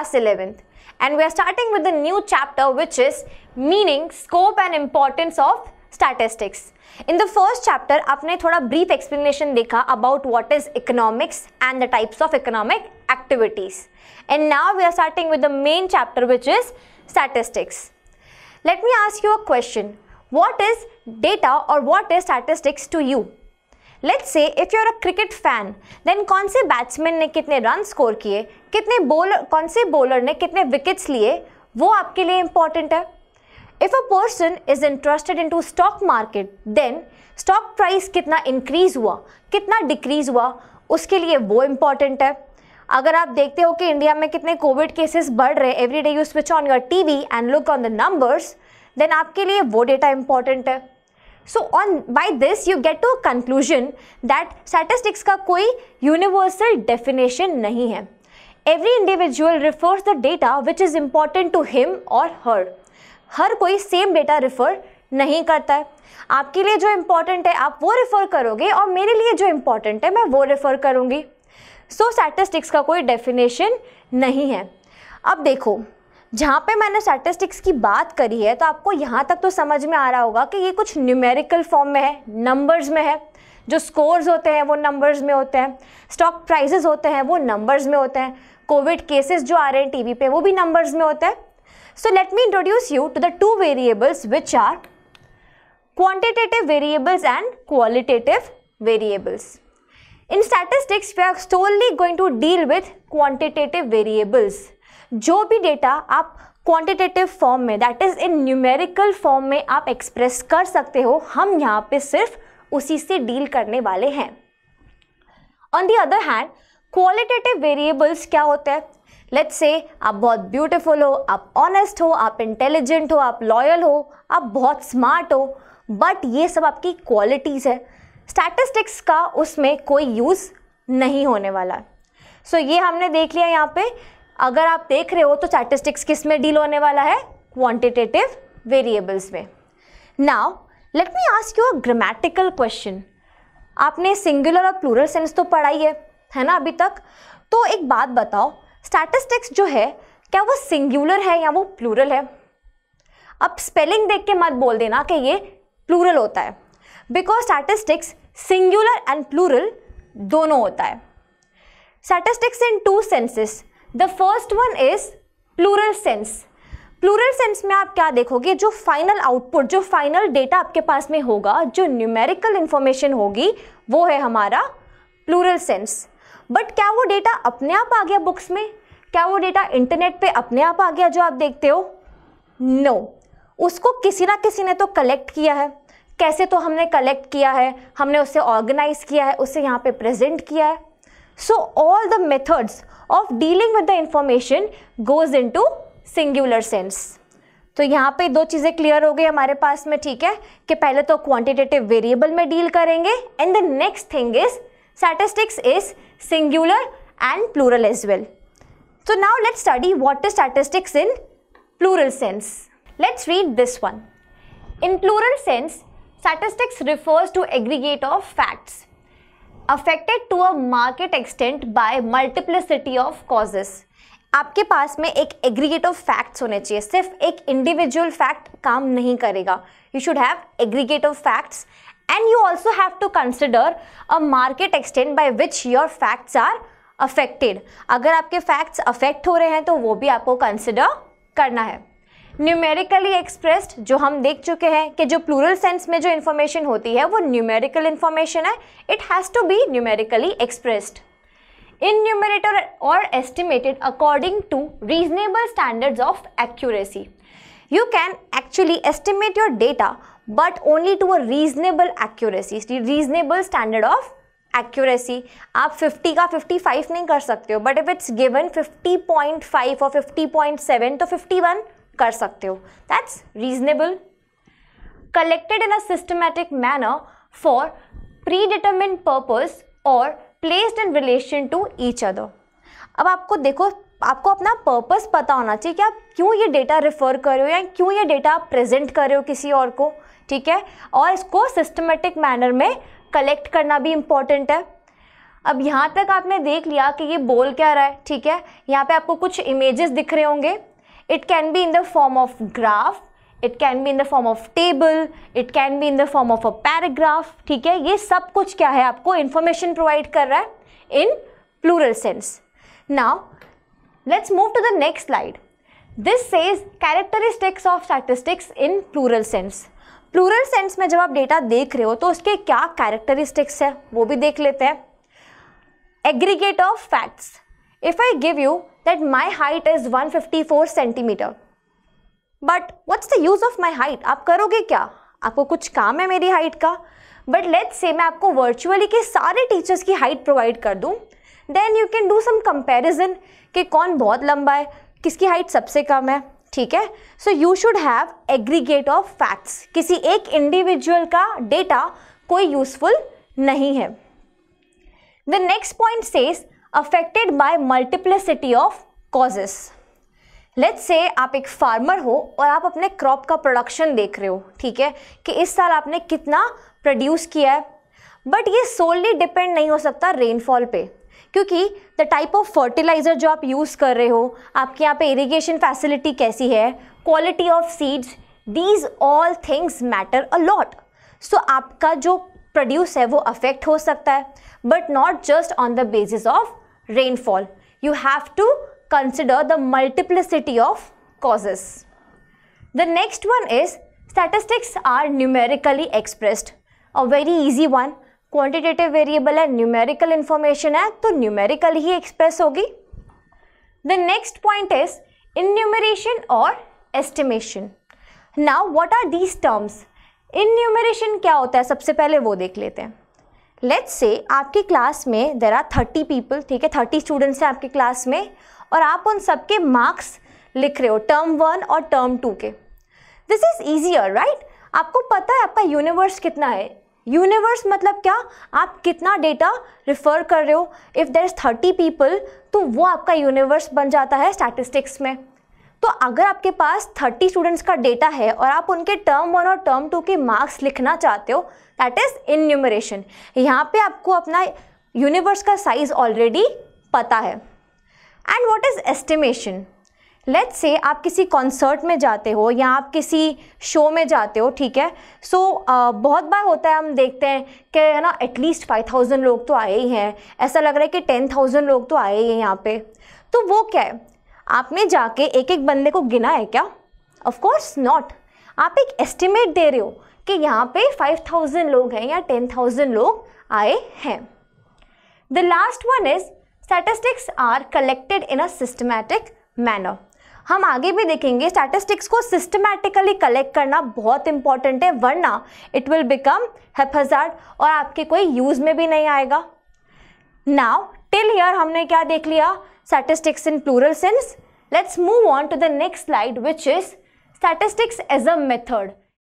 class 11th, and we are starting with the new chapter, which is meaning, scope and importance of statistics. In the first chapter आपने थोड़ा brief explanation देखा about what is economics and the types of economic activities, and now we are starting with the main chapter, which is statistics. Let me ask you a question. What is data or what is statistics to you? Let's say if you're a cricket fan, then कौन से batsman ने कितने run score किए, कितने bowler, कौन से bowler ने कितने विकेट्स लिए, वो आपके लिए इंपॉर्टेंट है. If a person is interested into stock market, then stock price कितना इंक्रीज हुआ, कितना डिक्रीज हुआ, उसके लिए वो इंपॉर्टेंट है. अगर आप देखते हो कि इंडिया में कितने कोविड केसेस बढ़ रहे, every day you switch on your TV and look on the numbers, then आपके लिए वो डेटा इंपॉर्टेंट है. So on by this you get to a conclusion that statistics का कोई universal definition नहीं है. Every individual refers the data which is important to him or her. हर कोई same data refer नहीं करता है. आपके लिए जो इम्पॉर्टेंट है आप वो रेफर करोगे और मेरे लिए जो इम्पॉर्टेंट है मैं वो रेफर करूँगी. सो स्टैटिस्टिक्स का कोई डेफिनेशन नहीं है. अब देखो, जहाँ पे मैंने स्टैटिस्टिक्स की बात करी है तो आपको यहाँ तक तो समझ में आ रहा होगा कि ये कुछ न्यूमेरिकल फॉर्म में है, नंबर्स में है. जो स्कोर्स होते हैं वो नंबर्स में होते हैं, स्टॉक प्राइजेस होते हैं वो नंबर्स में होते हैं, कोविड केसेस जो आ रहे हैं टीवी पे वो भी नंबर्स में होते हैं. So let me introduce you to the two variables which are quantitative variables and qualitative variables. In statistics, we are solely going to deal with quantitative variables. जो भी डेटा आप क्वांटिटेटिव फॉर्म में, that is in numerical form में आप express कर सकते हो, हम यहाँ पे सिर्फ उसी से डील करने वाले हैं. On the other hand, qualitative variables क्या होते हैं? लेट्स से आप बहुत ब्यूटीफुल हो, आप ऑनेस्ट हो, आप इंटेलिजेंट हो, आप लॉयल हो, आप बहुत स्मार्ट हो, बट ये सब आपकी क्वालिटीज़ है. स्टैटिस्टिक्स का उसमें कोई यूज़ नहीं होने वाला. सो ये हमने देख लिया यहाँ पे. अगर आप देख रहे हो तो स्टैटिस्टिक्स किस में डील होने वाला है? क्वांटिटेटिव वेरिएबल्स में. Now let me ask you a grammatical question. आपने सिंगुलर और प्लूरल सेंस तो पढ़ा ही है ना अभी तक. तो एक बात बताओ, स्टैटिस्टिक्स जो है क्या वो सिंगुलर है या वो प्लूरल है? अब स्पेलिंग देख के मत बोल देना कि ये प्लूरल होता है, because statistics singular and plural दोनों होता है. Statistics in two senses. The first one is plural sense. Plural sense में आप क्या देखोगे? जो फाइनल आउटपुट, जो फाइनल डेटा आपके पास में होगा, जो न्यूमेरिकल इंफॉर्मेशन होगी, वो है हमारा प्लूरल सेंस. बट क्या वो डेटा अपने आप आ गया बुक्स में? क्या वो डेटा इंटरनेट पे अपने आप आ गया जो आप देखते हो? नो. उसको किसी ना किसी ने तो कलेक्ट किया है. कैसे? तो हमने कलेक्ट किया है, हमने उसे ऑर्गेनाइज किया है, उसे यहाँ पे प्रेजेंट किया है. So all the methods of dealing with the information goes into singular sense. तो यहाँ पे दो चीज़ें क्लियर हो गई हमारे पास में, ठीक है, कि पहले तो क्वांटिटेटिव वेरिएबल में डील करेंगे and the next thing is statistics is singular and plural as well. So now let's study what is statistics in plural sense. Let's read this one. In plural sense, statistics refers to aggregate of facts affected to a marked extent by multiplicity of causes. आपके पास में एक aggregate of facts होने चाहिए. सिर्फ एक individual fact काम नहीं करेगा. You should have aggregate of facts and you also have to consider a market extent by which your facts are affected. अगर आपके फैक्ट्स अफेक्ट हो रहे हैं तो वो भी आपको कंसिडर करना है. न्यूमेरिकली एक्सप्रेस्ड, जो हम देख चुके हैं कि जो प्लूरल सेंस में जो इन्फॉर्मेशन होती है वो न्यूमेरिकल इन्फॉर्मेशन है. It has to be numerically expressed in numerator or estimated according to reasonable standards of accuracy. You can actually estimate your data but only to a reasonable accuracy, reasonable standard of accuracy. आप 50 का 55 नहीं कर सकते हो, but if it's given 50.5 or 50.7 तो 51 कर सकते हो. That's reasonable. Collected in a systematic manner for predetermined purpose or placed in relation to each other. अब आपको देखो, आपको अपना पर्पस पता होना चाहिए कि आप क्यों ये डेटा रेफर कर रहे हो या क्यों ये डेटा आप प्रेजेंट कर रहे हो किसी और को, ठीक है, और इसको सिस्टमेटिक मैनर में कलेक्ट करना भी इम्पॉर्टेंट है. अब यहाँ तक आपने देख लिया कि ये बोल क्या रहा है, ठीक है। यहाँ पे आपको कुछ इमेजेस दिख रहे होंगे. It can be in the form of graph, it can be in the form of table, it can be in the form of a paragraph, ठीक है. ये सब कुछ क्या है, आपको इंफॉर्मेशन प्रोवाइड कर रहा है in plural sense. Now let's move to the next slide. This says characteristics of statistics in plural sense. Plural sense में जब आप डेटा देख रहे हो तो उसके क्या कैरेक्टरिस्टिक्स है वो भी देख लेते हैं. Aggregate of facts. If I give you that my height is 154 centimeter, but what's the use of my height? आप करोगे क्या? आपको कुछ काम है मेरी हाइट का? But let's say मैं आपको virtually के सारे टीचर्स की हाइट प्रोवाइड कर दूँ, then you can do some comparison कि कौन बहुत लंबा है, किसकी हाइट सबसे कम है, ठीक है. So you should have aggregate of facts. किसी एक इंडिविजुअल का डेटा कोई यूजफुल नहीं है. The next point says affected by multiplicity of causes. Let's say आप एक फार्मर हो और आप अपने क्रॉप का प्रोडक्शन देख रहे हो, ठीक है, कि इस साल आपने कितना प्रोड्यूस किया है. बट ये सोलली डिपेंड नहीं हो सकता रेनफॉल पे, क्योंकि द टाइप ऑफ फर्टिलाइजर जो आप यूज़ कर रहे हो, आपके यहाँ पे इरिगेशन फैसिलिटी कैसी है, quality of seeds, these all things matter a lot. So आपका जो प्रोड्यूस है वो अफेक्ट हो सकता है, but not just on the basis of rainfall. You have to consider the multiplicity of causes. The next one is statistics are numerically expressed. A very easy one. Quantitative variable है, numerical information है, तो numerically ही express होगी. The next point is enumeration or estimation. Now what are these terms? Enumeration क्या होता है, सबसे पहले वो देख लेते हैं. लेट्स से आपकी क्लास में देर आर 30 पीपल, ठीक है, 30 स्टूडेंट्स हैं आपकी क्लास में, और आप उन सबके मार्क्स लिख रहे हो टर्म 1 और टर्म 2 के. This is easier, right. आपको पता है आपका यूनिवर्स कितना है. यूनिवर्स मतलब क्या, आप कितना डेटा रिफर कर रहे हो. इफ़ देर इज 30 पीपल तो वो आपका यूनिवर्स बन जाता है स्टैटिस्टिक्स में. तो अगर आपके पास 30 स्टूडेंट्स का डेटा है और आप उनके टर्म 1 और टर्म 2 के मार्क्स लिखना चाहते हो, दैट इज इन्यूमरेशन. यहाँ पे आपको अपना यूनिवर्स का साइज ऑलरेडी पता है. And what is estimation. Let's say आप किसी कॉन्सर्ट में जाते हो या आप किसी शो में जाते हो, ठीक है. सो बहुत बार होता है, हम देखते हैं कि है ना एटलीस्ट 5000 लोग तो आए ही हैं, ऐसा लग रहा है कि 10,000 लोग तो आए ही हैं यहाँ पे. तो वो क्या है, आपने जाके एक एक बंदे को गिना है क्या? Of course not. आप एक एस्टिमेट दे रहे हो कि यहाँ पे 5000 लोग हैं या 10,000 लोग आए हैं. The last one is statistics are collected in a systematic manner. हम आगे भी देखेंगे स्टैटिस्टिक्स को सिस्टमैटिकली कलेक्ट करना बहुत इंपॉर्टेंट है, वरना इट विल बिकम हैप्पैजार्ड और आपके कोई यूज में भी नहीं आएगा. नाउ टिल हियर हमने क्या देख लिया, statistics in plural sense. Let's move on to the next slide, which is statistics as a method.